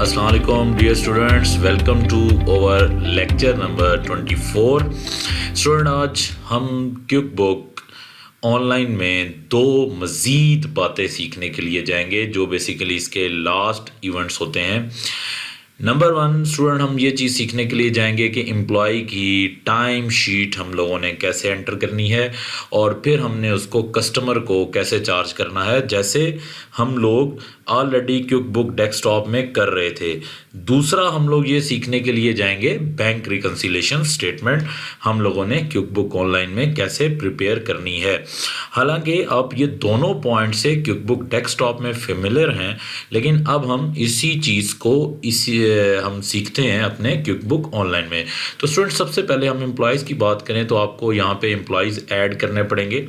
Assalamu alaikum dear students, welcome to our lecture number 24. Student आज हम quick book online में दो मज़ीद बातें सीखने के लिए जाएंगे जो बेसिकली इसके लास्ट इवेंट्स होते हैं। नंबर 1 स्टूडेंट हम ये चीज़ सीखने के लिए जाएंगे कि एम्प्लॉय की टाइम शीट हम लोगों ने कैसे एंटर करनी है और फिर हमने उसको कस्टमर को कैसे चार्ज करना है, जैसे हम लोग ऑलरेडी क्विक बुक डेस्कटॉप में कर रहे थे। दूसरा हम लोग ये सीखने के लिए जाएंगे बैंक रिकन्सिलेशन स्टेटमेंट हम लोगों ने क्विक बुक ऑनलाइन में कैसे प्रिपेयर करनी है। हालांकि आप ये दोनों पॉइंट से क्विक बुक डेस्कटॉप में फेमिलियर हैं, लेकिन अब हम इसी चीज़ को हम सीखते हैं अपने क्विक बुक ऑनलाइन में। तो स्टूडेंट सबसे पहले हम एम्प्लॉयज़ की बात करें तो आपको यहाँ पे एम्प्लॉयज़ ऐड करने पड़ेंगे।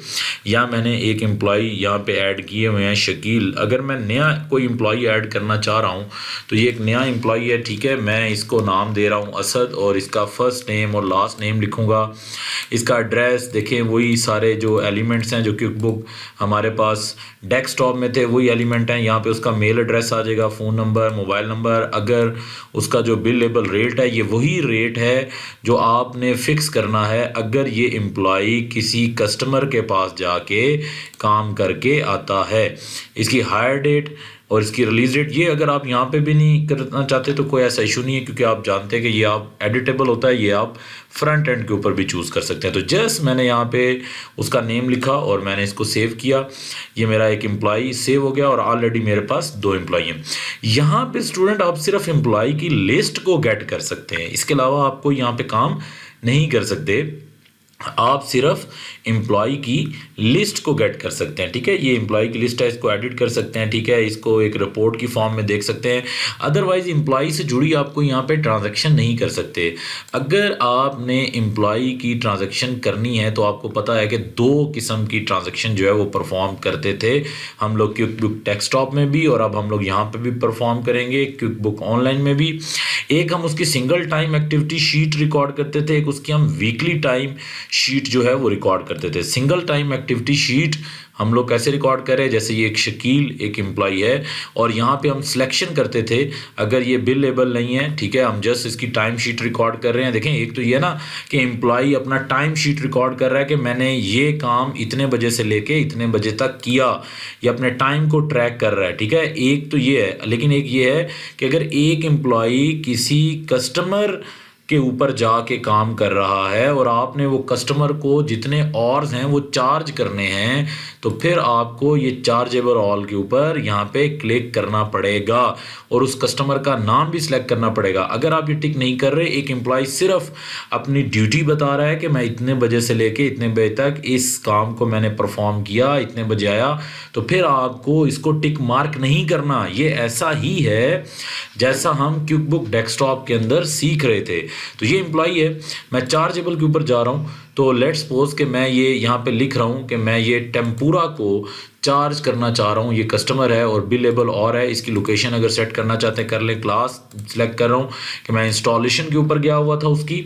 या मैंने एक एम्प्लॉय यहाँ पे ऐड किए हुए हैं शकील। अगर मैं नया कोई एम्प्लॉय ऐड करना चाह रहा हूँ तो ये एक नया एम्प्लॉय है, ठीक है। मैं इसको नाम दे रहा हूँ असद और इसका फर्स्ट नेम और लास्ट नेम लिखूँगा। इसका एड्रेस देखें, वही सारे जो एलिमेंट्स हैं जो क्विक बुक हमारे पास डेस्कटॉप में थे वही एलिमेंट हैं। यहाँ पे उसका मेल एड्रेस आ जाएगा, फ़ोन नंबर, मोबाइल नंबर। अगर उसका जो बिलेबल रेट है ये वही रेट है जो आपने फ़िक्स करना है अगर ये एम्प्लॉय किसी कस्टमर के पास जाके काम करके आता है। इसकी हायर डेट और इसकी रिलीज़ डेट ये अगर आप यहाँ पे भी नहीं करना चाहते तो कोई ऐसा इशू नहीं है, क्योंकि आप जानते हैं कि ये आप एडिटेबल होता है, ये आप फ्रंट एंड के ऊपर भी चूज़ कर सकते हैं। तो जस्ट मैंने यहाँ पे उसका नेम लिखा और मैंने इसको सेव किया। ये मेरा एक एम्प्लॉय सेव हो गया और ऑलरेडी मेरे पास 2 एम्प्लॉय हैं। यहाँ पे स्टूडेंट आप सिर्फ एम्प्लॉय की लिस्ट को गेट कर सकते हैं, इसके अलावा आपको यहाँ पे काम नहीं कर सकते। आप सिर्फ एम्प्लॉय की लिस्ट को गेट कर सकते हैं, ठीक है। ये एम्प्लॉय की लिस्ट है, इसको एडिट कर सकते हैं, ठीक है। इसको एक रिपोर्ट की फॉर्म में देख सकते हैं। अदरवाइज एम्प्लॉय से जुड़ी आपको यहाँ पे ट्रांजैक्शन नहीं कर सकते। अगर आपने एम्प्लॉय की ट्रांजैक्शन करनी है तो आपको पता है कि 2 किस्म की ट्रांजैक्शन जो है वो परफॉर्म करते थे हम लोग क्विक बुक डेस्कटॉप में भी, और अब हम लोग यहाँ पर भी परफॉर्म करेंगे क्विक बुक ऑनलाइन में भी। एक हम उसकी single time activity sheet record करते थे, एक उसकी हम वीकली टाइम शीट जो है वो रिकॉर्ड करते थे। सिंगल टाइम एक्टिविटी शीट हम लोग कैसे रिकॉर्ड करें, जैसे ये एक शकील एक एम्प्लॉय है और यहाँ पे हम सिलेक्शन करते थे अगर ये बिल लेबल नहीं है, ठीक है। हम जस्ट इसकी टाइम शीट रिकॉर्ड कर रहे हैं। देखें, एक तो ये ना कि एम्प्लॉय अपना टाइम शीट रिकॉर्ड कर रहा है कि मैंने ये काम इतने बजे से लेके इतने बजे तक किया, ये अपने टाइम को ट्रैक कर रहा है, ठीक है। एक तो ये है, लेकिन एक ये है कि अगर एक एम्प्लॉय किसी कस्टमर के ऊपर जाके काम कर रहा है और आपने वो कस्टमर को जितने ऑर्स हैं वो चार्ज करने हैं, तो फिर आपको ये चार्जेबल ऑल के ऊपर यहाँ पे क्लिक करना पड़ेगा और उस कस्टमर का नाम भी सिलेक्ट करना पड़ेगा। अगर आप ये टिक नहीं कर रहे, एक एम्प्लॉय सिर्फ अपनी ड्यूटी बता रहा है कि मैं इतने बजे से लेके इतने बजे तक इस काम को मैंने परफॉर्म किया, इतने बजे आया, तो फिर आपको इसको टिक मार्क नहीं करना। ये ऐसा ही है जैसा हम क्विक बुक डेस्कटॉप के अंदर सीख रहे थे। तो ये एम्प्लॉय है, मैं चार्जेबल के ऊपर जा रहा हूँ, तो लेट्स सपोज कि मैं ये यहाँ पे लिख रहा हूँ कि मैं ये टेम्पूरा को चार्ज करना चाह रहा हूँ। ये कस्टमर है और बिल लेबल और है। इसकी लोकेशन अगर सेट करना चाहते हैं कर लें। क्लास सेलेक्ट कर रहा हूँ कि मैं इंस्टॉलेशन के ऊपर गया हुआ था। उसकी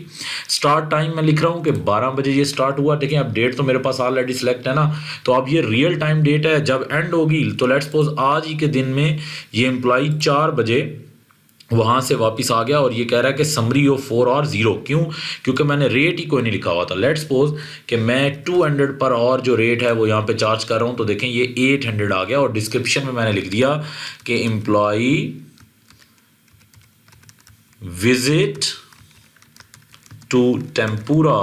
स्टार्ट टाइम मैं लिख रहा हूँ कि 12 बजे ये स्टार्ट हुआ। देखिए अब डेट तो मेरे पास ऑलरेडी सिलेक्ट है ना, तो अब ये रियल टाइम डेट है जब एंड होगी। तो लेट्स सपोज आज ही के दिन में ये एम्प्लॉय 4 बजे वहाँ से वापस आ गया और ये कह रहा है कि समरी ऑफ 4 और 0। क्यों? क्योंकि मैंने रेट ही कोई नहीं लिखा हुआ था। लेट्स सपोज कि मैं 200 पर और जो रेट है वो यहाँ पे चार्ज कर रहा हूँ, तो देखें ये 800 आ गया और डिस्क्रिप्शन में मैंने लिख दिया कि employ visit to tempura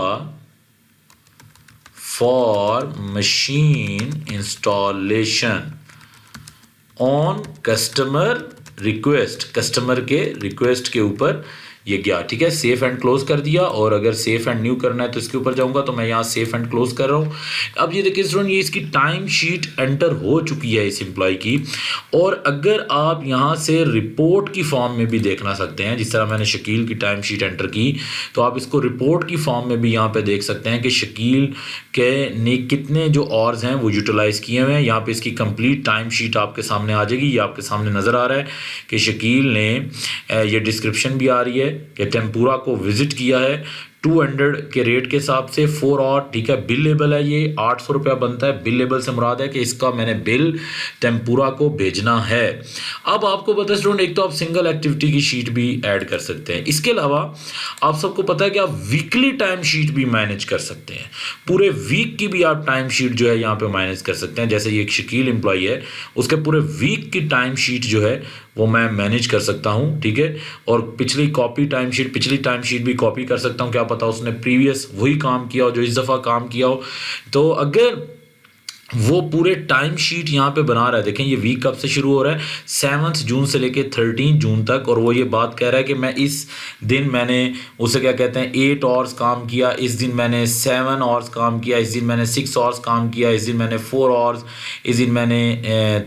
for machine installation on customer request. Customer के रिक्वेस्ट के ऊपर ये गया, ठीक है। सेफ एंड क्लोज कर दिया और अगर सेफ एंड न्यू करना है तो इसके ऊपर जाऊंगा, तो मैं यहाँ सेफ एंड क्लोज कर रहा हूँ। अब ये देखिए स्टूडेंट, ये इसकी टाइम शीट एंटर हो चुकी है इस एम्प्लॉय की। और अगर आप यहाँ से रिपोर्ट की फॉर्म में भी देखना सकते हैं, जिस तरह मैंने शकील की टाइम शीट एंटर की, तो आप इसको रिपोर्ट की फॉर्म में भी यहाँ पे देख सकते हैं कि शकील के ने कितने जो ऑर्स हैं वो यूटिलाइज किए हुए हैं। यहाँ पे इसकी कंप्लीट टाइम शीट आपके सामने आ जाएगी। ये आपके सामने नज़र आ रहा है कि शकील ने ये डिस्क्रिप्शन भी आ रही है कि टेम्पूरा को विजिट किया है 200 के रेट के हिसाब से 4 और ठीक है। बिल लेबल है ये 800 रुपया बनता है। बिल लेबल से मुराद है कि इसका मैंने बिल टेम्पूरा को भेजना है। अब आपको पता है स्टूडेंट, एक तो आप सिंगल एक्टिविटी की शीट भी ऐड कर सकते हैं। इसके अलावा आप सबको पता है कि आप वीकली टाइम शीट भी मैनेज कर सकते हैं। पूरे वीक की भी आप टाइम शीट जो है यहाँ पे मैनेज कर सकते हैं। जैसे ये एक शकील एम्प्लॉई है, उसके पूरे वीक की टाइम शीट जो है वो मैं मैनेज कर सकता हूँ, ठीक है। और पिछली टाइम शीट भी कॉपी कर सकता हूँ। क्या पता उसने प्रीवियस वही काम किया हो जो इस दफ़ा काम किया हो। तो अगर वो पूरे टाइम शीट यहाँ पे बना रहा है, देखें ये वीक कब से शुरू हो रहा है, 7 जून से लेके 13 जून तक। और वो ये बात कह रहा है कि मैं इस दिन मैंने उसे क्या कहते हैं 8 आवर्स काम किया, इस दिन मैंने 7 आवर्स काम किया, इस दिन मैंने 6 आवर्स काम किया, इस दिन मैंने 4 आवर्स, इस दिन मैंने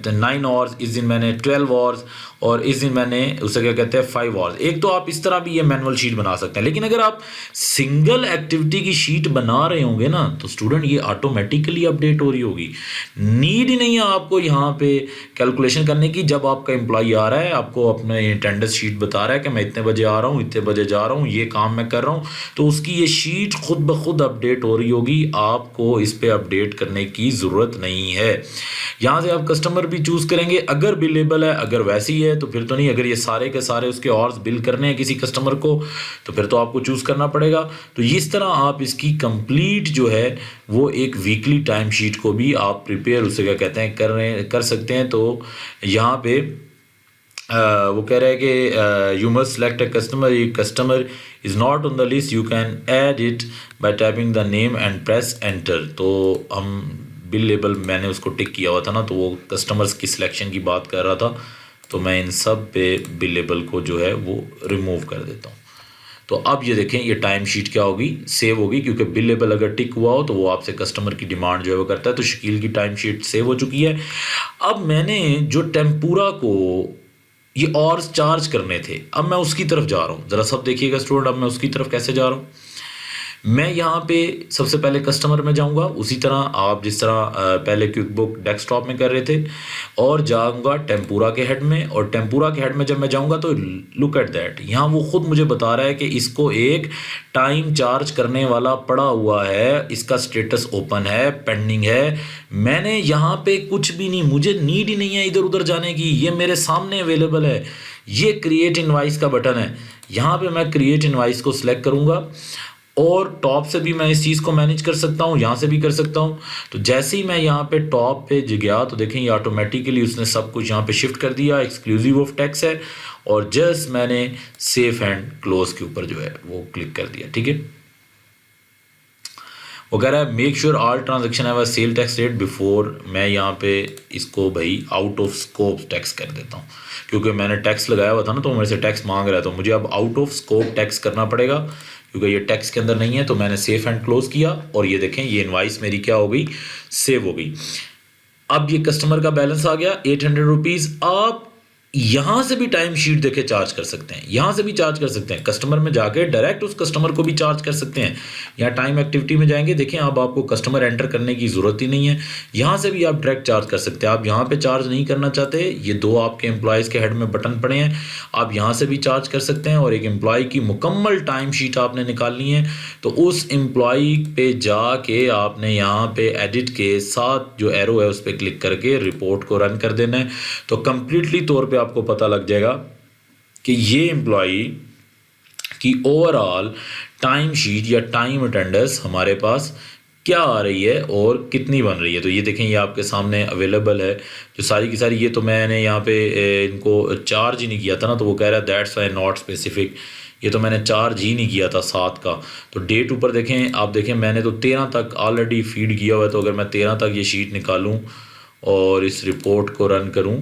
9 आवर्स, इस दिन मैंने 12 आवर्स, और इस दिन मैंने उसे क्या कहते हैं 5 आवर्स। एक तो आप इस तरह भी ये मैनुअल शीट बना सकते हैं। लेकिन अगर आप सिंगल एक्टिविटी की शीट बना रहे होंगे ना, तो स्टूडेंट ये ऑटोमेटिकली अपडेट हो रही होगी। नीड ही नहीं है आपको यहाँ पे कैलकुलेशन करने की। जब आपका एम्प्लॉय आ रहा है, आपको अपने अटेंडेंस शीट बता रहा है कि मैं इतने बजे आ रहा हूँ, इतने बजे जा रहा हूँ, ये काम मैं कर रहा हूँ, तो उसकी ये शीट खुद ब खुद अपडेट हो रही होगी। आपको इस पर अपडेट करने की ज़रूरत नहीं है। यहाँ से आप कस्टमर भी चूज़ करेंगे। अगर बिलेबल है, अगर वैसी है तो फिर तो नहीं। अगर ये सारे के सारे उसके और बिल करने हैं किसी कस्टमर को, तो फिर तो आपको चूज़ करना पड़ेगा। तो इस तरह आप इसकी कंप्लीट जो है वो एक वीकली टाइम शीट को भी आप प्रिपेयर उसे क्या कहते हैं कर सकते हैं। तो यहाँ पे वो कह रहा है कि you must select a customer is not on the list, you can add it by tapping the name and press enter. तो हम बिल लेबल मैंने उसको टिक किया हुआ था ना, तो वो कस्टमर्स की सिलेक्शन की बात कर रहा था। तो मैं इन सब पे बिल लेबल को जो है वो रिमूव कर देता हूँ। तो अब ये देखें ये टाइम शीट क्या होगी, सेव होगी, क्योंकि बिल लेबल अगर टिक हुआ हो तो वो आपसे कस्टमर की डिमांड जो है वो करता है। तो शकील की टाइम शीट सेव हो चुकी है। अब मैंने जो टेम्पूरा को ये और चार्ज करने थे, अब मैं उसकी तरफ जा रहा हूँ। ज़रा सब देखिएगा स्टूडेंट, अब मैं उसकी तरफ कैसे जा रहा हूँ। मैं यहाँ पे सबसे पहले कस्टमर में जाऊँगा, उसी तरह आप जिस तरह पहले क्विक बुक डेस्कटॉप में कर रहे थे, और जाऊँगा टेम्पूरा के हेड में। और टेम्पूरा के हेड में जब मैं जाऊँगा तो लुक एट दैट, यहाँ वो खुद मुझे बता रहा है कि इसको एक टाइम चार्ज करने वाला पड़ा हुआ है, इसका स्टेटस ओपन है, पेंडिंग है। मैंने यहाँ पे कुछ भी नहीं, मुझे नीड ही नहीं है इधर उधर जाने की, ये मेरे सामने अवेलेबल है। ये क्रिएट इनवाइस का बटन है, यहाँ पे मैं क्रिएट इनवाइस को सिलेक्ट करूँगा, और टॉप से भी मैं इस चीज़ को मैनेज कर सकता हूँ, यहाँ से भी कर सकता हूँ। तो जैसे ही मैं यहाँ पे टॉप पे गया तो देखें ये ऑटोमेटिकली उसने सब कुछ यहाँ पे शिफ्ट कर दिया। एक्सक्लूसिव ऑफ टैक्स है, और जस्ट मैंने सेफ एंड क्लोज के ऊपर जो है वो क्लिक कर दिया, ठीक है। वो कह रहा है make sure all transaction have a sale tax rate before. मैं यहाँ पे इसको भाई आउट ऑफ स्कोप टैक्स कर देता हूँ, क्योंकि मैंने टैक्स लगाया हुआ था ना, तो मेरे से टैक्स मांग रहा है, तो मुझे अब आउट ऑफ स्कोप टैक्स करना पड़ेगा, क्योंकि ये टैक्स के अंदर नहीं है। तो मैंने सेफ एंड क्लोज किया, और ये देखें ये इनवाइस मेरी क्या हो गई, सेव हो गई। अब ये कस्टमर का बैलेंस आ गया 800 रुपीज़। आप यहाँ से भी टाइम शीट देके चार्ज कर सकते हैं, यहाँ से भी चार्ज कर सकते हैं, कस्टमर में जाके डायरेक्ट उस कस्टमर को भी चार्ज कर सकते हैं। यहाँ टाइम एक्टिविटी में जाएंगे, देखें अब आपको कस्टमर एंटर करने की ज़रूरत ही नहीं है, यहाँ से भी आप डायरेक्ट चार्ज कर सकते हैं। आप यहाँ पे चार्ज नहीं करना चाहते, ये दो आपके एम्प्लॉयज़ के हेड में बटन पड़े हैं, आप यहाँ से भी चार्ज कर सकते हैं। और एक एम्प्लॉय की मुकम्मल टाइम शीट आपने निकालनी है, तो उस एम्प्लॉय पे जाके आपने यहाँ पे एडिट के साथ जो एरो है उस पर क्लिक करके रिपोर्ट को रन कर देना है। तो कंप्लीटली तौर पे आपको पता लग जाएगा कि ये एम्प्लॉई की ओवरऑल टाइम शीट या टाइम अटेंडेंस हमारे पास क्या आ रही है और कितनी बन रही है। तो ये देखें ये आपके सामने अवेलेबल है जो सारी की सारी। ये तो मैंने यहाँ पे इनको चार्ज ही नहीं किया था ना, तो वो कह रहा है दैट्स वाई नॉट स्पेसिफिक। ये तो मैंने चार्ज ही नहीं किया था 7 का। तो डेट ऊपर देखें, आप देखें मैंने तो 13 तक ऑलरेडी फीड किया हुआ है। तो अगर मैं 13 तक ये शीट निकालूं और इस रिपोर्ट को रन करूं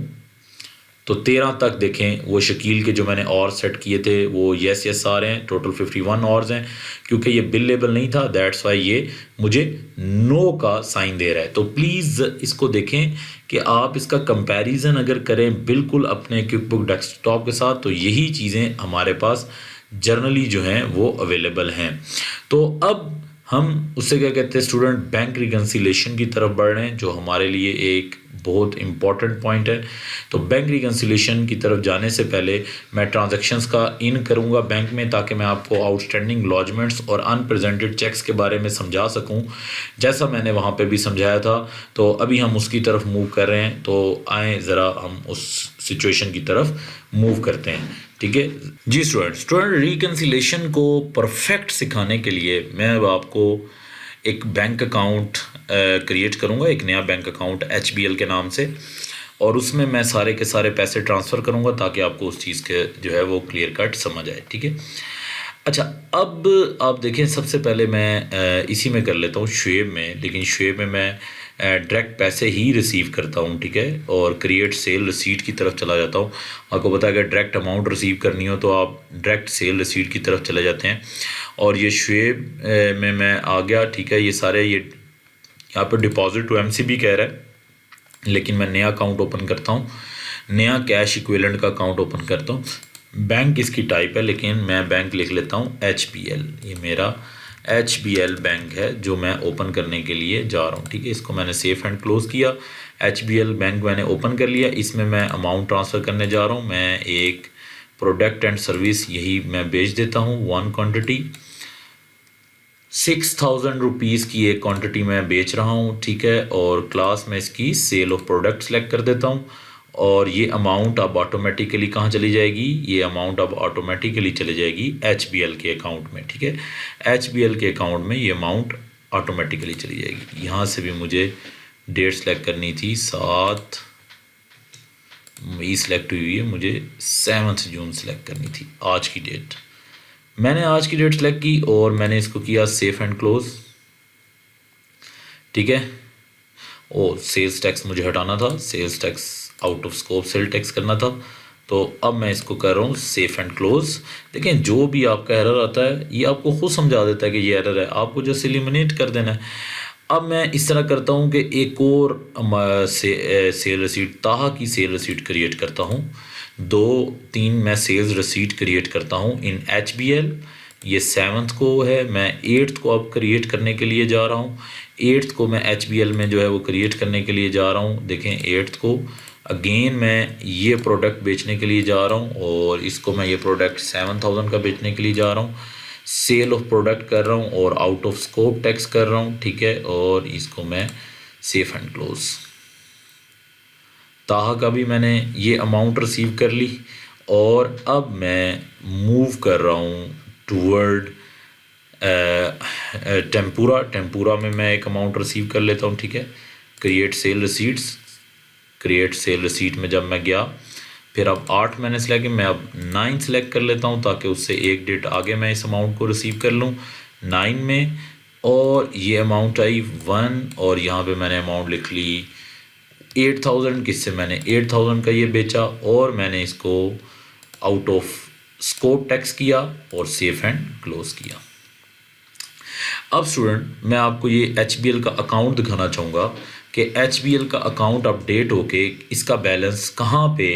तो 13 तक देखें वो शकील के जो मैंने और सेट किए थे वो यस आ रहे हैं। टोटल 51 ऑर्स हैं। क्योंकि ये बिल लेबल नहीं था दैट्स वाई ये मुझे नो का साइन दे रहा है। तो प्लीज़ इसको देखें कि आप इसका कंपैरिजन अगर करें बिल्कुल अपने क्विक बुक डेस्कटॉप के साथ, तो यही चीज़ें हमारे पास जर्नली जो हैं वो अवेलेबल हैं। तो अब हम उससे क्या कहते हैं स्टूडेंट, बैंक रिकन्सिलेशन की तरफ बढ़ रहे हैं, जो हमारे लिए एक बहुत इंपॉर्टेंट पॉइंट है। तो बैंक रिकन्सिलेशन की तरफ जाने से पहले मैं ट्रांजैक्शंस का इन करूंगा बैंक में, ताकि मैं आपको आउटस्टैंडिंग लॉजमेंट्स और अनप्रेजेंटेड चेक्स के बारे में समझा सकूं, जैसा मैंने वहां पे भी समझाया था। तो अभी हम उसकी तरफ मूव कर रहे हैं, तो आए ज़रा हम उस सिचुएशन की तरफ मूव करते हैं, ठीक है जी। स्टूडेंट रिकन्सिलेशन को परफेक्ट सिखाने के लिए मैं अब आपको एक बैंक अकाउंट क्रिएट करूंगा, एक नया बैंक अकाउंट HBL के नाम से, और उसमें मैं सारे के सारे पैसे ट्रांसफ़र करूंगा, ताकि आपको उस चीज़ के जो है वो क्लियर कट समझ आए, ठीक है। अच्छा, अब आप देखें, सबसे पहले मैं इसी में कर लेता हूँ, शुएब में, लेकिन शुएब में मैं डायरेक्ट पैसे ही रिसीव करता हूँ, ठीक है, और क्रिएट सेल रिसीट की तरफ चला जाता हूँ। आपको पता है अगर डायरेक्ट अमाउंट रिसीव करनी हो तो आप डायरेक्ट सेल रिसीट की तरफ चले जाते हैं। और ये शुएब में मैं आ गया, ठीक है। ये सारे ये यहाँ पर डिपॉजिट टू MCB कह रहा है, लेकिन मैं नया अकाउंट ओपन करता हूँ, नया कैश इक्विवेलेंट का अकाउंट ओपन करता हूँ। बैंक इसकी टाइप है, लेकिन मैं बैंक लिख लेता हूँ HBL। ये मेरा HBL बैंक है जो मैं ओपन करने के लिए जा रहा हूँ, ठीक है। इसको मैंने सेफ एंड क्लोज़ किया। HBL बैंक मैंने ओपन कर लिया। इसमें मैं अमाउंट ट्रांसफ़र करने जा रहा हूँ। मैं एक प्रोडक्ट एंड सर्विस यही मैं बेच देता हूँ, 1 क्वान्टिटी 6000 रुपीज़ की एक क्वांटिटी मैं बेच रहा हूँ, ठीक है। और क्लास में इसकी सेल ऑफ प्रोडक्ट सेलेक्ट कर देता हूँ, और ये अमाउंट अब ऑटोमेटिकली कहाँ चली जाएगी, ये अमाउंट अब ऑटोमेटिकली चली जाएगी HBL के अकाउंट में, ठीक है। HBL के अकाउंट में ये अमाउंट ऑटोमेटिकली चली जाएगी। यहाँ से भी मुझे डेट सेलेक्ट करनी थी, 7 मई सेलेक्ट हुई है, मुझे 7 जून सेलेक्ट करनी थी, आज की डेट। मैंने आज की डेट सेलेक्ट की और मैंने इसको किया सेफ एंड क्लोज, ठीक है। और सेल्स टैक्स मुझे हटाना था, sales tax out of scope sale tax करना था, तो अब मैं इसको कर रहा हूँ सेफ एंड क्लोज। देखें, जो भी आपका एरर आता है ये आपको खुद समझा देता है कि ये एरर है, आपको जस्ट एलिमिनेट कर देना है। अब मैं इस तरह करता हूँ कि एक और सेल रसीट, ताहा की सेल रसीट क्रिएट करता हूँ। 2-3 मैं सेल्स रसीट क्रिएट करता हूँ इन HBL। ये 7th को है, मैं 8th को अब क्रिएट करने के लिए जा रहा हूँ। 8th को मैं HBL में जो है वो क्रिएट करने के लिए जा रहा हूँ। देखें, 8th को अगेन मैं ये प्रोडक्ट बेचने के लिए जा रहा हूँ, और इसको मैं ये प्रोडक्ट 7000 का बेचने के लिए जा रहा हूँ। सेल ऑफ प्रोडक्ट कर रहा हूँ और आउट ऑफ स्कोप टैक्स कर रहा हूँ, ठीक है। और इसको मैं सेफ एंड क्लोज। ताहा का भी मैंने ये अमाउंट रिसीव कर ली, और अब मैं मूव कर रहा हूँ टूवर्ड टेम्पूरा में मैं एक अमाउंट रिसीव कर लेता हूँ, ठीक है। Create sale receipts, create sale receipt में जब मैं गया, फिर अब 8 मैंने सेलेक्ट किया, मैं अब 9 सेलेक्ट कर लेता हूँ, ताकि उससे एक डेट आगे मैं इस अमाउंट को रिसीव कर लूँ 9 में। और ये अमाउंट आई 1, और यहाँ पे मैंने अमाउंट लिख ली 8000, किससे मैंने 8000 का ये बेचा, और मैंने इसको आउट ऑफ स्कोप टैक्स किया और सेफ एंड क्लोज किया। अब स्टूडेंट, मैं आपको ये HBL का अकाउंट दिखाना चाहूँगा कि HBL का अकाउंट अपडेट होके इसका बैलेंस कहाँ पे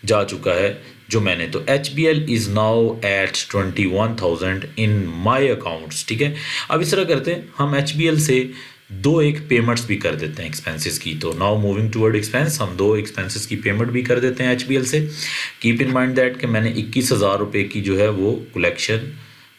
जा चुका है जो मैंने। तो HBL is now at 21,000 in my accounts, ठीक है। अब इस तरह करते हैं, हम HBL से एक पेमेंट्स भी कर देते हैं एक्सपेंसेस की। तो नाउ मूविंग टूवर्ड एक्सपेंस, हम 2 एक्सपेंसेस की पेमेंट भी कर देते हैं HBL से। कीप इन माइंड दैट कि मैंने 21,000 रुपये की जो है वो कलेक्शन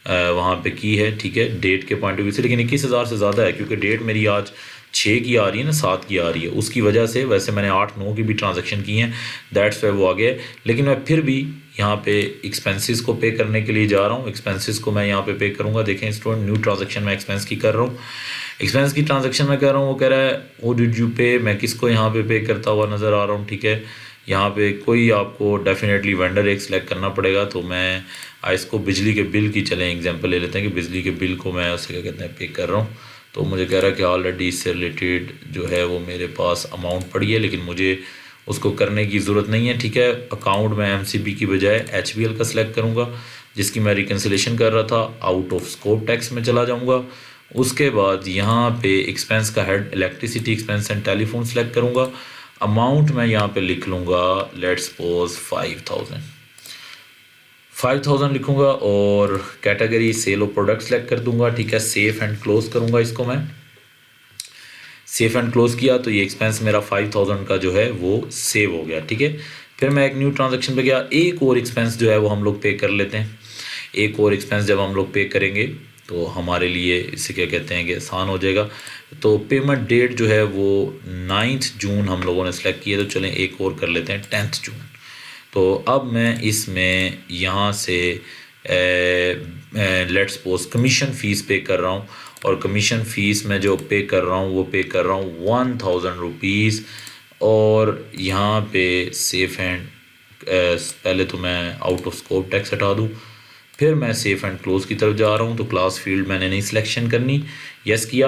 वहाँ पे की है, ठीक है, डेट के पॉइंट ऑफ व्यू से। लेकिन 21,000 से ज़्यादा है, क्योंकि डेट मेरी आज 6 की आ रही है ना, 7 की आ रही है, उसकी वजह से। वैसे मैंने 8-9 की भी ट्रांजैक्शन की हैं, दैट्स वाई वो आ गया है। लेकिन मैं फिर भी यहाँ पे एक्सपेंसेस को पे करने के लिए जा रहा हूँ। एक्सपेंसेस को मैं यहाँ पे पे करूँगा। देखें स्टूडेंट, न्यू ट्रांजैक्शन मैं एक्सपेंस की कर रहा हूँ, एक्सपेंस की ट्रांजैक्शन मैं कर रहा हूँ। वो कह रहा है वो डिड यू पे, मैं किसको यहाँ पे करता हुआ नज़र आ रहा हूँ, ठीक है। यहाँ पे कोई आपको डेफिनेटली वेंडर एक सिलेक्ट करना पड़ेगा। तो मैं इसको बिजली के बिल की चलें एग्जांपल ले लेते हैं कि बिजली के बिल को मैं उससे क्या कहते हैं पे कर रहा हूँ। तो मुझे कह रहा है कि ऑलरेडी इससे रिलेटेड जो है वो मेरे पास अमाउंट पड़ी है, लेकिन मुझे उसको करने की ज़रूरत नहीं है, ठीक है। अकाउंट में MCB की बजाय HBL का सिलेक्ट करूँगा, जिसकी मैं रिकन्सिलेशन कर रहा था। आउट ऑफ स्कोप टैक्स में चला जाऊँगा। उसके बाद यहाँ पे एक्सपेंस का head electricity expense and telephone select करूँगा। अमाउंट मैं यहाँ पे लिख लूँगा, लेट्स सपोज 5000। 5000 लिखूंगा और category sale of product select कर दूंगा, ठीक है। सेफ एंड क्लोज करूंगा इसको मैं। सेफ एंड क्लोज किया तो ये एक्सपेंस मेरा 5000 का जो है वो सेव हो गया, ठीक है। फिर मैं एक न्यू ट्रांजैक्शन पे गया, एक और एक्सपेंस जो है वो हम लोग पे कर लेते हैं। एक और एक्सपेंस जब हम लोग पे करेंगे तो हमारे लिए इसे क्या कहते हैं कि आसान हो जाएगा। तो पेमेंट डेट जो है वो 9 जून हम लोगों ने सेलेक्ट किया, तो चलें एक और कर लेते हैं 10 जून। तो अब मैं इसमें यहाँ से लेट्स सपोज कमीशन फ़ीस पे कर रहा हूँ, और कमीशन फ़ीस मैं जो पे कर रहा हूँ वो पे कर रहा हूँ 1000 रुपीज़। और यहाँ पे सेफ एंड पहले तो मैं आउट ऑफ स्कोप टैक्स हटा दूँ, फिर मैं सेफ एंड क्लोज की तरफ जा रहा हूँ। तो क्लास फील्ड मैंने नहीं सिलेक्शन करनी, यस किया।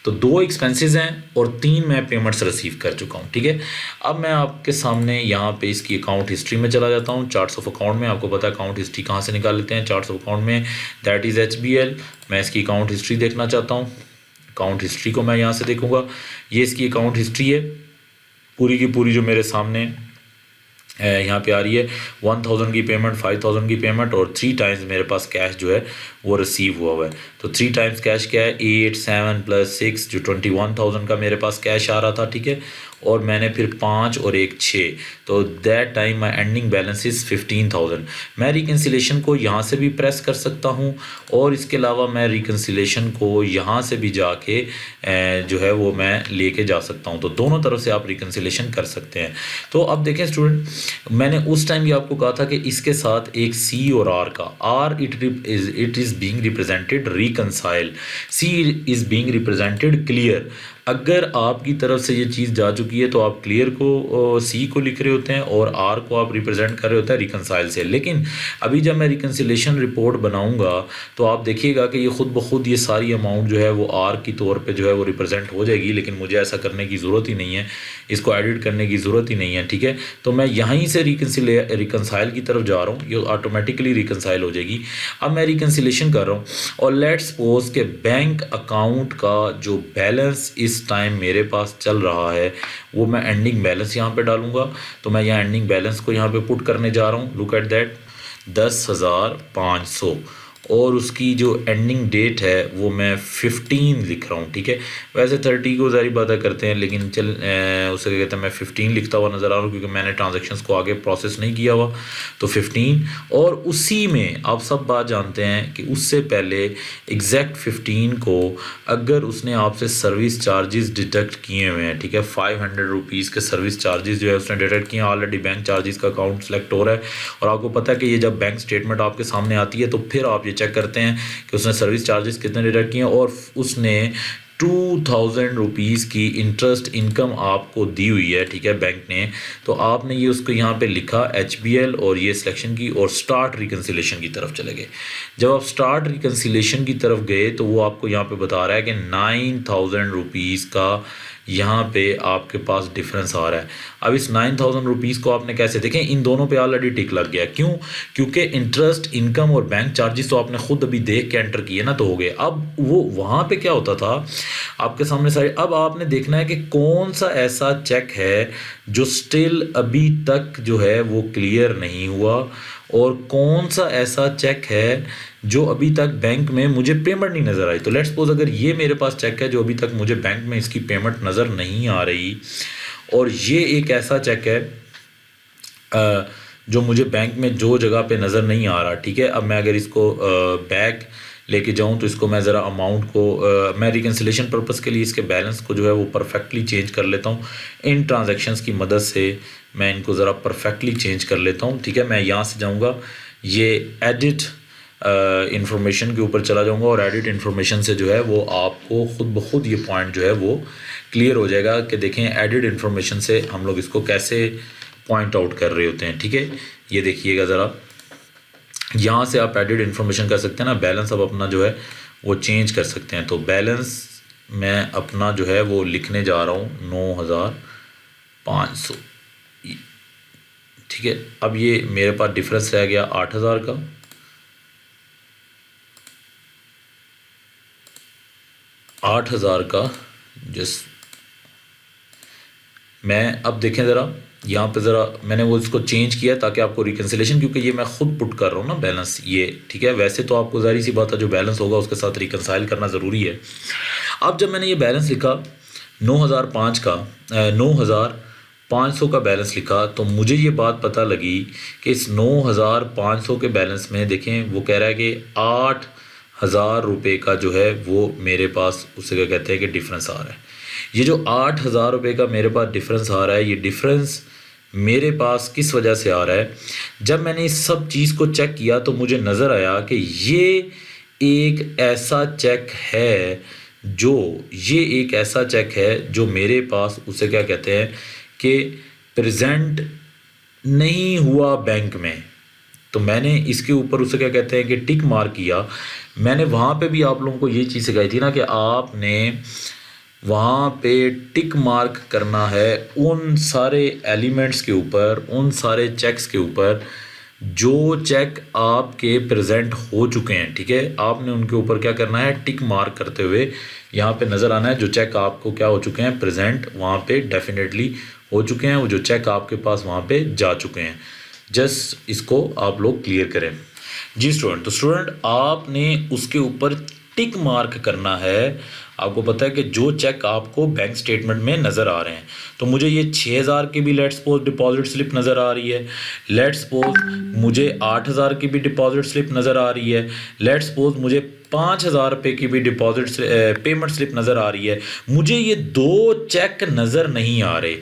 तो 2 एक्सपेंसेस हैं और 3 मैं पेमेंट्स रिसीव कर चुका हूँ, ठीक है। अब मैं आपके सामने यहाँ पे इसकी अकाउंट हिस्ट्री में चला जाता हूँ। चार्ट्स ऑफ अकाउंट में आपको पता है अकाउंट हिस्ट्री कहाँ से निकाल लेते हैं, चार्ट्स ऑफ अकाउंट में, दैट इज़ HBL। मैं इसकी अकाउंट हिस्ट्री देखना चाहता हूँ, अकाउंट हिस्ट्री को मैं यहाँ से देखूँगा। ये इसकी अकाउंट हिस्ट्री है पूरी की पूरी जो मेरे सामने यहाँ पे आ रही है। 1000 की पेमेंट, 5000 की पेमेंट और 3 टाइम्स मेरे पास कैश जो है वो रिसीव हुआ है। तो 3 टाइम्स कैश क्या है, 8 7 + 6 जो 21,000 का मेरे पास कैश आ रहा था, ठीक है। और मैंने फिर 5 और 1 6, तो that time my ending balance is 15,000। मैं रिकन्सिलेशन को यहाँ से भी प्रेस कर सकता हूँ, और इसके अलावा मैं रिकन्सिलेशन को यहाँ से भी जाके जो है वो मैं लेके जा सकता हूँ। तो दोनों तरफ से आप रिकन्सिलेशन कर सकते हैं। तो अब देखें स्टूडेंट, मैंने उस टाइम ये आपको कहा था कि इसके साथ एक C और R का, R it is being represented reconcile, C is being represented clear. अगर आपकी तरफ से ये चीज़ जा चुकी है तो आप क्लियर को C को लिख रहे होते हैं और R को आप रिप्रेजेंट कर रहे होते हैं रिकन्साइल से। लेकिन अभी जब मैं रिकन्सिलेशन रिपोर्ट बनाऊंगा तो आप देखिएगा कि ये खुद ब खुद ये सारी अमाउंट जो है वो R की तौर पे जो है वो रिप्रेजेंट हो जाएगी। लेकिन मुझे ऐसा करने की ज़रूरत ही नहीं है, इसको एडिट करने की ज़रूरत ही नहीं है, ठीक है। तो मैं यहीं से रिकन्साइल की तरफ जा रहा हूँ, ये ऑटोमेटिकली रिकन्साइल हो जाएगी। अब मैं रिकन्सिलेशन कर रहा हूँ और लेट्स सपोज के बैंक अकाउंट का जो बैलेंस इस टाइम मेरे पास चल रहा है वो मैं एंडिंग बैलेंस यहाँ पे डालूंगा। तो मैं यहाँ एंडिंग बैलेंस को यहाँ पे पुट करने जा रहा हूँ, लुक एट दैट 10,500, और उसकी जो एंडिंग डेट है वो मैं 15 लिख रहा हूँ, ठीक है। वैसे 30 को ज़ाहिर बात करते हैं, लेकिन चल उसे क्या कहते हैं, मैं 15 लिखता हुआ नज़र आ रहा हूँ क्योंकि मैंने ट्रांजैक्शंस को आगे प्रोसेस नहीं किया हुआ। तो 15, और उसी में आप सब बात जानते हैं कि उससे पहले एग्जैक्ट 15 को अगर उसने आपसे सर्विस चार्जेस डिडक्ट किए हुए हैं, ठीक है, 500 रुपीज़ के सर्विस चार्जेस जो है उसने डिडक्ट किए हैं, ऑलरेडी बैंक चार्जेस का अकाउंट सेलेक्ट हो रहा है। और आपको पता है कि ये जब बैंक स्टेटमेंट आपके सामने आती है तो फिर आप ये चेक करते हैं कि उसने सर्विस चार्जेस कितने डिडक्ट किए हैं, और उसने 2000 रुपीज़ की इंटरेस्ट इनकम आपको दी हुई है, ठीक है, बैंक ने। तो आपने ये उसको यहाँ पे लिखा HBL और ये सिलेक्शन की, और स्टार्ट रिकन्सिलेशन की तरफ चले गए। जब आप स्टार्ट रिकन्सिलेशन की तरफ गए तो वो आपको यहाँ पे बता रहा है कि 9000 रुपीज़ का यहाँ पे आपके पास डिफरेंस आ रहा है। अब इस 9000 रुपीज़ को आपने कैसे देखें, इन दोनों पे ऑलरेडी टिक लग गया। क्यों? क्योंकि इंटरेस्ट इनकम और बैंक चार्जेस तो आपने खुद अभी देख के एंटर किए ना, तो हो गए। अब वो वहाँ पे क्या होता था आपके सामने सारे, अब आपने देखना है कि कौन सा ऐसा चेक है जो स्टिल अभी तक जो है वो क्लियर नहीं हुआ, और कौन सा ऐसा चेक है जो अभी तक बैंक में मुझे पेमेंट नहीं नज़र आई। तो लेट्स सपोज अगर ये मेरे पास चेक है जो अभी तक मुझे बैंक में इसकी पेमेंट नज़र नहीं आ रही, और ये एक ऐसा चेक है जो मुझे बैंक में जो जगह पे नज़र नहीं आ रहा, ठीक है। अब मैं अगर इसको बैक लेके जाऊं तो इसको मैं ज़रा अमाउंट को मैं रिकन्सिलेशन पर्पस के लिए इसके बैलेंस को जो है वो परफेक्टली चेंज कर लेता हूं। इन ट्रांजैक्शंस की मदद से मैं इनको ज़रा परफेक्टली चेंज कर लेता हूं, ठीक है। मैं यहाँ से जाऊँगा, ये एडिट इंफॉर्मेशन के ऊपर चला जाऊँगा, और एडिट इंफॉर्मेशन से जो है वो आपको खुद ब खुद ये पॉइंट जो है वो क्लियर हो जाएगा कि देखें एडिट इंफॉर्मेशन से हम लोग इसको कैसे पॉइंट आउट कर रहे होते हैं, ठीक है। ये देखिएगा ज़रा, यहाँ से आप एडिट इन्फॉर्मेशन कर सकते हैं ना, बैलेंस अब अपना जो है वो चेंज कर सकते हैं। तो बैलेंस मैं अपना जो है वो लिखने जा रहा हूँ 9500, ठीक है। अब ये मेरे पास डिफरेंस रह गया 8000 का, 8000 का। जस्ट मैं अब देखें ज़रा, यहाँ पे ज़रा मैंने वो इसको चेंज किया ताकि आपको रिकन्सिलेशन, क्योंकि ये मैं खुद पुट कर रहा हूँ ना बैलेंस ये, ठीक है। वैसे तो आपको ज़ाहिर सी बात है जो बैलेंस होगा उसके साथ रिकन्साइल करना ज़रूरी है। अब जब मैंने ये बैलेंस लिखा 9005 का 9500 का बैलेंस लिखा, तो मुझे ये बात पता लगी कि इस 9500 के बैलेंस में देखें वो कह रहा है कि 8000 रुपये का जो है वो मेरे पास, उसे क्या कहते हैं कि डिफरेंस आ रहा है। ये जो 8000 रुपये का मेरे पास डिफरेंस आ रहा है, ये डिफरेंस मेरे पास किस वजह से आ रहा है? जब मैंने इस सब चीज़ को चेक किया तो मुझे नज़र आया कि ये एक ऐसा चेक है जो मेरे पास, उसे क्या कहते हैं कि प्रेजेंट नहीं हुआ बैंक में। तो मैंने इसके ऊपर उसे क्या कहते हैं कि टिक मार्क किया। मैंने वहाँ पे भी आप लोगों को ये चीज़ सिखाई थी ना कि आपने वहाँ पे टिक मार्क करना है उन सारे एलिमेंट्स के ऊपर, उन सारे चेक्स के ऊपर जो चेक आपके प्रेजेंट हो चुके हैं, ठीक है। आपने उनके ऊपर क्या करना है, टिक मार्क करते हुए यहाँ पे नज़र आना है जो चेक आपको क्या हो चुके हैं, प्रेजेंट वहाँ पे डेफिनेटली हो चुके हैं, वो जो चेक आपके पास वहाँ पे जा चुके हैं। जस्ट इसको आप लोग क्लियर करें जी स्टूडेंट। तो स्टूडेंट आपने उसके ऊपर टिक मार्क करना है। आपको पता है कि जो चेक आपको बैंक स्टेटमेंट में नज़र आ रहे हैं, तो मुझे ये 6000 की भी लेट्स सपोज डिपॉजिट स्लिप नज़र आ रही है, लेट्स सपोज मुझे 8000 की भी डिपॉजिट स्लिप नज़र आ रही है, लेट्स सपोज मुझे 5000 रुपये की भी डिपॉजिट पेमेंट स्लिप नज़र आ रही है। मुझे ये दो चेक नज़र नहीं आ रहे,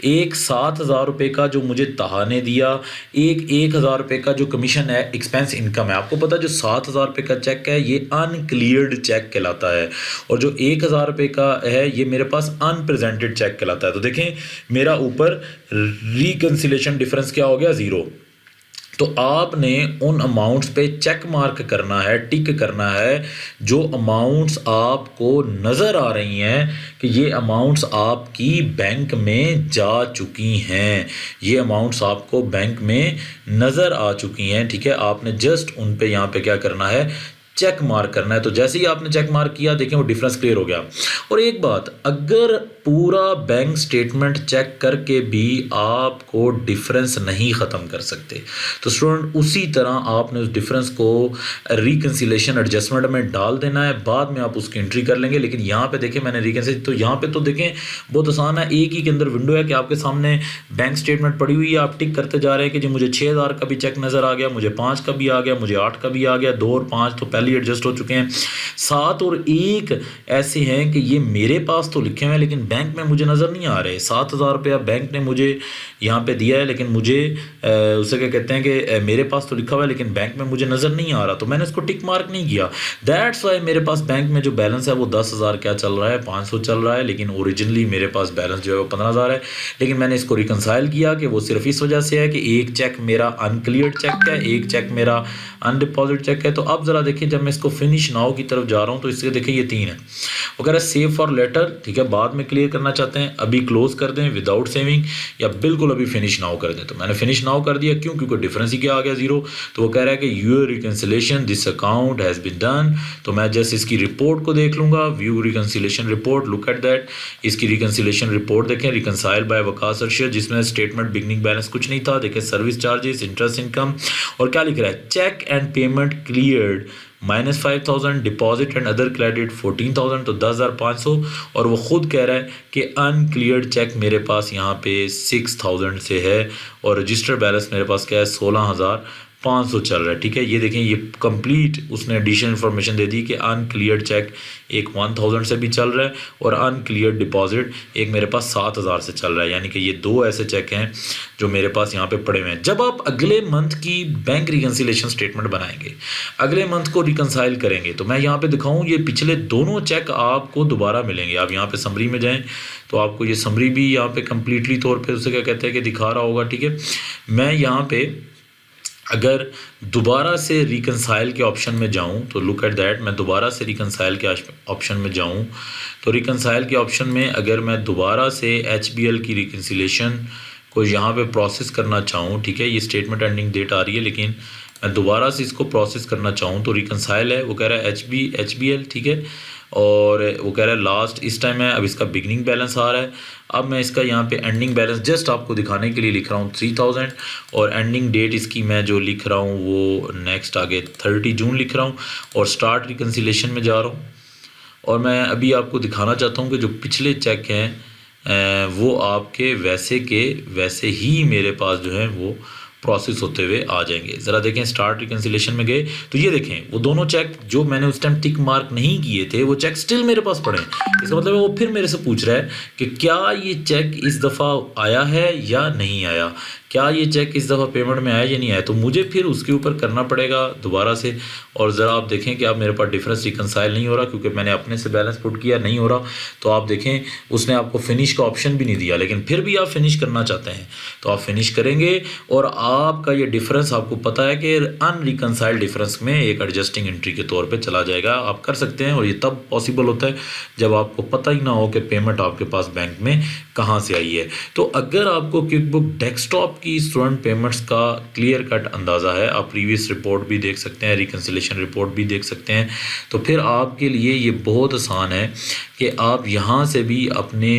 एक 7000 रुपये का जो मुझे तहा ने दिया, एक 1000 रुपये का जो कमीशन है, एक्सपेंस इनकम है। आपको पता है जो 7000 रुपये का चेक है ये अनक्लियर्ड चेक कहलाता है, और जो 1000 रुपये का है ये मेरे पास अनप्रेजेंटेड चेक कहलाता है। तो देखें मेरा ऊपर रिकन्सिलेशन डिफरेंस क्या हो गया, 0। तो आपने उन अमाउंट्स पे चेक मार्क करना है, टिक करना है जो अमाउंट्स आपको नज़र आ रही हैं कि ये अमाउंट्स आपकी बैंक में जा चुकी हैं, ये अमाउंट्स आपको बैंक में नज़र आ चुकी हैं, ठीक है। आपने जस्ट उन पे यहाँ पे क्या करना है, चेक मार्क करना है। तो जैसे ही आपने चेक मार्क किया देखें वो डिफरेंस क्लियर हो गया। और एक बात, अगर पूरा बैंक स्टेटमेंट चेक करके भी आपको डिफरेंस नहीं ख़त्म कर सकते, तो स्टूडेंट उसी तरह आपने उस डिफरेंस को रिकन्सिलेशन एडजस्टमेंट में डाल देना है, बाद में आप उसकी एंट्री कर लेंगे। लेकिन यहाँ पे देखें मैंने रिकन्सिलेशन, तो यहाँ पे तो देखें बहुत आसान है, एक ही के अंदर विंडो है कि आपके सामने बैंक स्टेटमेंट पड़ी हुई है, आप टिक करते जा रहे हैं कि जी मुझे 6000 का भी चेक नज़र आ गया, मुझे 5 का भी आ गया, मुझे 8 का भी आ गया, 2 और 5 तो पहले ही एडजस्ट हो चुके हैं, 7 और 1 ऐसे हैं कि ये मेरे पास तो लिखे हुए हैं लेकिन बैंक में मुझे नज़र नहीं आ रहे। 7000 रुपया बैंक ने मुझे यहाँ पे दिया है, लेकिन मुझे उसे क्या कहते हैं कि मेरे पास तो लिखा हुआ है लेकिन बैंक में मुझे नज़र नहीं आ रहा, तो मैंने इसको टिक मार्क नहीं किया। दैट्स वाई मेरे पास बैंक में जो बैलेंस है वो 10,000 क्या चल रहा है, 500 चल रहा है, लेकिन ओरिजिनली मेरे पास बैलेंस जो है वो 15,000 है। लेकिन मैंने इसको रिकन्साइल किया कि वो सिर्फ इस वजह से है कि एक चेक मेरा अनक्लियर्ड चेक है, एक चेक मेरा अनडिपॉजिट चेक है। तो अब ज़रा देखिए जब मैं इसको फिनिश नाउ की तरफ जा रहा हूँ तो इससे देखिए ये 3 है, वो कह रहा है सेव फॉर लेटर, ठीक है, बाद में क्लियर करना चाहते हैं, अभी क्लोज कर दें विदाउट सेविंग, या बिल्कुल अभी फिनिश नाउ कर दें। तो मैंने फिनिश नाउ कर दिया, क्यों, क्योंकि डिफरेंस ही क्या आ गया, 0। तो वो कह रहा है कि your reconciliation this account has been done. तो मैं जस्ट इसकी रिपोर्ट को देख लूँगा, view reconciliation report, look at that. इसकी रिकन्सिलेशन रिपोर्ट देखें, रिकन्साइल बाय वकास अर्शद, जिसमें स्टेटमेंट बिगनिंग बैलेंस कुछ नहीं था। देखें सर्विस चार्जेस, इंटरेस्ट इनकम, और क्या लिख रहा है, check and payment cleared -5000, deposit and other credit 14,000, तो 10,500। और वो खुद कह रहा है कि अनक्लियर्ड चेक मेरे पास यहाँ पे 6,000 से है, और रजिस्टर्ड बैलेंस मेरे पास क्या है, 16,500 चल रहा है, ठीक है। ये देखें ये कंप्लीट उसने एडिशनल इन्फॉर्मेशन दे दी कि अनक्लियर्ड चेक एक 1000 से भी चल रहा है, और अनक्लियर्ड डिपॉजिट एक मेरे पास 7000 से चल रहा है। यानी कि ये 2 ऐसे चेक हैं जो मेरे पास यहाँ पे पड़े हुए हैं। जब आप अगले मंथ की बैंक रिकन्सिलेशन स्टेटमेंट बनाएंगे, अगले मंथ को रिकन्साइल करेंगे, तो मैं यहाँ पे दिखाऊँ ये पिछले दोनों चेक आपको दोबारा मिलेंगे। आप यहाँ पे समरी में जाएँ तो आपको ये समरी भी यहाँ पे कम्प्लीटली तौर पर उसे क्या कहते हैं कि दिखा रहा होगा, ठीक है। मैं यहाँ पे अगर दोबारा से रिकन्साइल के ऑप्शन में जाऊं तो लुक एट दैट, मैं दोबारा से रिकन्साइल के ऑप्शन में जाऊं तो रिकन्साइल के ऑप्शन में अगर मैं दोबारा से HBL की रिकन्सिलेशन को यहाँ पे प्रोसेस करना चाहूँ, ठीक है, ये स्टेटमेंट एंडिंग डेट आ रही है, लेकिन मैं दोबारा से इसको प्रोसेस करना चाहूँ तो रिकन्साइल है, वो कह रहा है HBL, ठीक है, और वो कह रहा है लास्ट इस टाइम है, अब इसका बिगनिंग बैलेंस आ रहा है। अब मैं इसका यहाँ पे एंडिंग बैलेंस जस्ट आपको दिखाने के लिए लिख रहा हूँ 3000 और एंडिंग डेट इसकी मैं जो लिख रहा हूँ वो नेक्स्ट आगे 30 जून लिख रहा हूँ और स्टार्ट रिकन्सिलेशन में जा रहा हूँ। और मैं अभी आपको दिखाना चाहता हूँ कि जो पिछले चेक हैं वो आपके वैसे के वैसे ही मेरे पास जो है वो प्रोसेस होते हुए आ जाएंगे। ज़रा देखें, स्टार्ट रिकन्सिलेशन में गए तो ये देखें वो दोनों चेक जो मैंने उस टाइम टिक मार्क नहीं किए थे वो चेक स्टिल मेरे पास पड़े हैं। इसका मतलब है वो फिर मेरे से पूछ रहा है कि क्या ये चेक इस दफ़ा आया है या नहीं आया, क्या ये चेक इस दफ़ा पेमेंट में आया या नहीं आया। तो मुझे फिर उसके ऊपर करना पड़ेगा दोबारा से। और ज़रा आप देखें कि आप मेरे पास डिफरेंस रिकनसाइल नहीं हो रहा क्योंकि मैंने अपने से बैलेंस पुट किया, नहीं हो रहा। तो आप देखें उसने आपको फिनिश का ऑप्शन भी नहीं दिया, लेकिन फिर भी आप फिनिश करना चाहते हैं तो आप फिनिश करेंगे और आपका ये डिफरेंस आपको पता है कि अनरिकनसाइल्ड डिफरेंस में एक एडजस्टिंग एंट्री के तौर पे चला जाएगा। आप कर सकते हैं और ये तब पॉसिबल होता है जब आपको पता ही ना हो कि पेमेंट आपके पास बैंक में कहाँ से आई है। तो अगर आपको क्विकबुक डेस्कटॉप की स्टूडेंट पेमेंट्स का क्लियर कट अंदाज़ा है, आप प्रीवियस रिपोर्ट भी देख सकते हैं, रिकन्सिलेशन रिपोर्ट भी देख सकते हैं, तो फिर आपके लिए ये बहुत आसान है कि आप यहाँ से भी अपने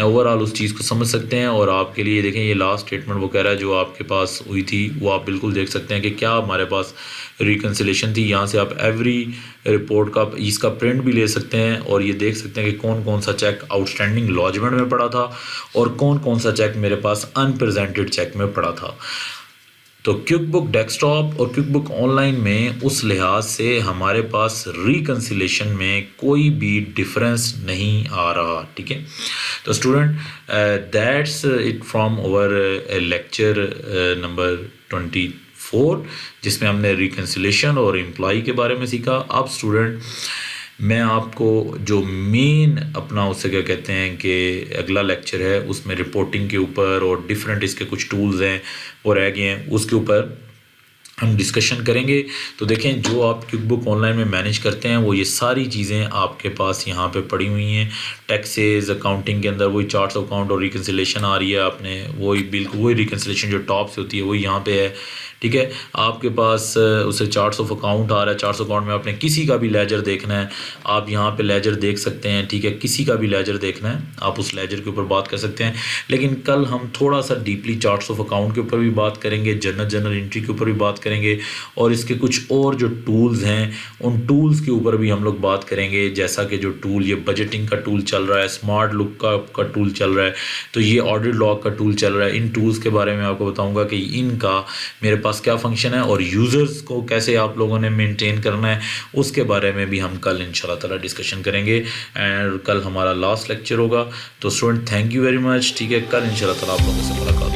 ओवरऑल उस चीज़ को समझ सकते हैं। और आपके लिए देखें ये लास्ट स्टेटमेंट वो कह रहा है जो आपके पास हुई थी वो आप बिल्कुल देख सकते हैं कि क्या हमारे पास रिकन्सिलेशन थी। यहाँ से आप एवरी रिपोर्ट का इसका प्रिंट भी ले सकते हैं और ये देख सकते हैं कि कौन कौन सा चेक आउटस्टैंडिंग लॉजमेंट में पड़ा था और कौन कौन सा चेक मेरे पास अनप्रेजेंटेड चेक में पड़ा था। तो क्विकबुक डेस्कटॉप और क्विकबुक ऑनलाइन में उस लिहाज से हमारे पास रिकन्सिलेशन में कोई भी डिफरेंस नहीं आ रहा, ठीक है। तो student that's it from over lecture number 24 जिसमें हमने रिकन्सिलेशन और एम्प्लॉय के बारे में सीखा। अब स्टूडेंट मैं आपको जो मेन अपना उससे क्या कहते हैं कि अगला लेक्चर है उसमें रिपोर्टिंग के ऊपर और डिफरेंट इसके कुछ टूल्स हैं वो रह गए हैं, उसके ऊपर हम डिस्कशन करेंगे। तो देखें जो आप क्विकबुक ऑनलाइन में मैनेज करते हैं वो ये सारी चीज़ें आपके पास यहाँ पे पड़ी हुई हैं। टैक्सेस अकाउंटिंग के अंदर वही चार्ट्स ऑफ अकाउंट और रिकन्सिलेशन आ रही है, आपने वही बिल्कुल वही रिकन्सिलेशन जो टॉप से होती है वही यहाँ पे है, ठीक है। आपके पास उसे चार्ट्स ऑफ अकाउंट आ रहा है, चार्ट्स ऑफ अकाउंट में आपने किसी का भी लेजर देखना है आप यहाँ पे लेजर देख सकते हैं, ठीक है। किसी का भी लेजर देखना है आप उस लेजर के ऊपर बात कर सकते हैं। लेकिन कल हम थोड़ा सा डीपली चार्ट्स ऑफ अकाउंट के ऊपर भी बात करेंगे, जनरल एंट्री के ऊपर भी बात करेंगे और इसके कुछ और जो टूल्स हैं उन टूल्स के ऊपर भी हम लोग बात करेंगे। जैसा कि जो टूल ये बजटिंग का टूल चल रहा है, स्मार्ट लुक का टूल चल रहा है, तो ये ऑडिट लॉग का टूल चल रहा है। इन टूल्स के बारे में आपको बताऊँगा कि इनका मेरे पास क्या फंक्शन है और यूज़र्स को कैसे आप लोगों ने मेंटेन करना है उसके बारे में भी हम कल इंशाल्लाह ताला डिस्कशन करेंगे। एंड कल हमारा लास्ट लेक्चर होगा। तो student thank you very much, ठीक है। कल इंशाल्लाह ताला आप लोगों से मुलाकात